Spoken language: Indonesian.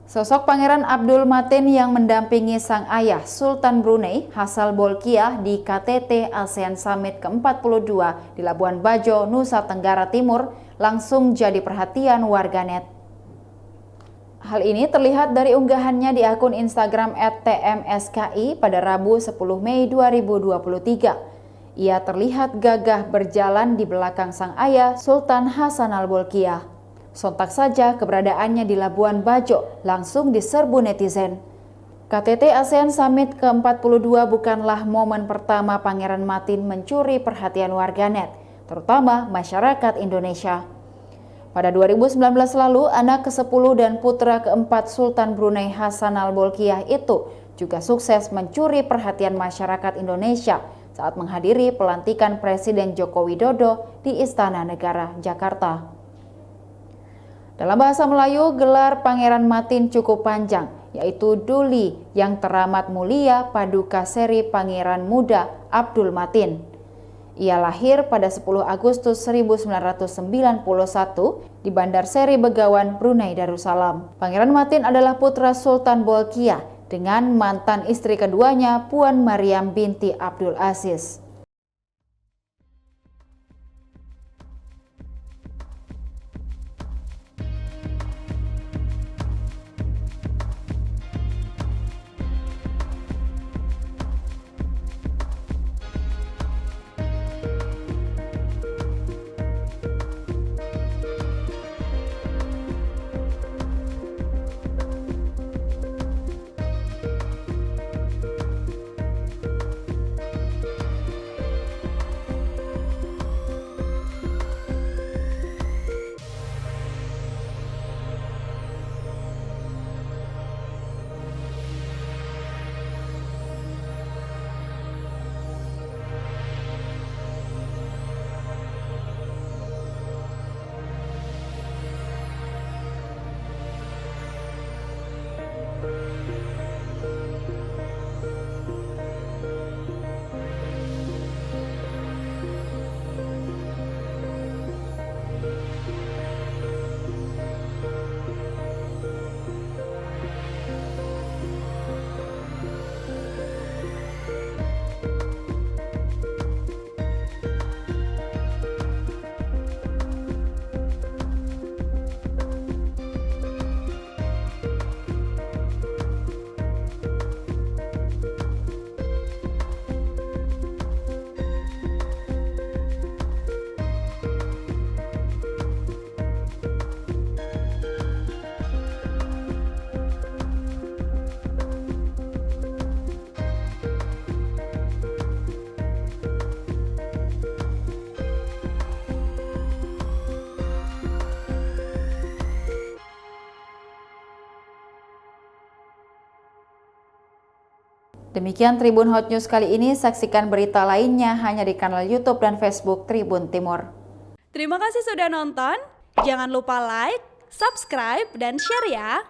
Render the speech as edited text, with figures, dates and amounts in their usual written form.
Sosok Pangeran Abdul Matin yang mendampingi sang ayah Sultan Brunei Hassanal Bolkiah di KTT ASEAN Summit ke-42 di Labuan Bajo, Nusa Tenggara Timur langsung jadi perhatian warganet. Hal ini terlihat dari unggahannya di akun Instagram @tmski pada Rabu 10 Mei 2023. Ia terlihat gagah berjalan di belakang sang ayah Sultan Hassanal Bolkiah. Sontak saja keberadaannya di Labuan Bajo langsung diserbu netizen. KTT ASEAN Summit ke-42 bukanlah momen pertama Pangeran Matin mencuri perhatian warganet, terutama masyarakat Indonesia. Pada 2019 lalu, anak ke-10 dan putra ke-4 Sultan Brunei Hassanal Bolkiah itu juga sukses mencuri perhatian masyarakat Indonesia saat menghadiri pelantikan Presiden Joko Widodo di Istana Negara, Jakarta. Dalam bahasa Melayu, gelar Pangeran Matin cukup panjang, yaitu Duli yang teramat mulia Paduka Seri Pangeran Muda Abdul Matin. Ia lahir pada 10 Agustus 1991 di Bandar Seri Begawan, Brunei Darussalam. Pangeran Matin adalah putra Sultan Bolkiah dengan mantan istri keduanya Puan Mariam binti Abdul Aziz. Demikian Tribun Hot News kali ini, saksikan berita lainnya hanya di kanal YouTube dan Facebook Tribun Timur. Terima kasih sudah nonton, jangan lupa like, subscribe, dan share ya!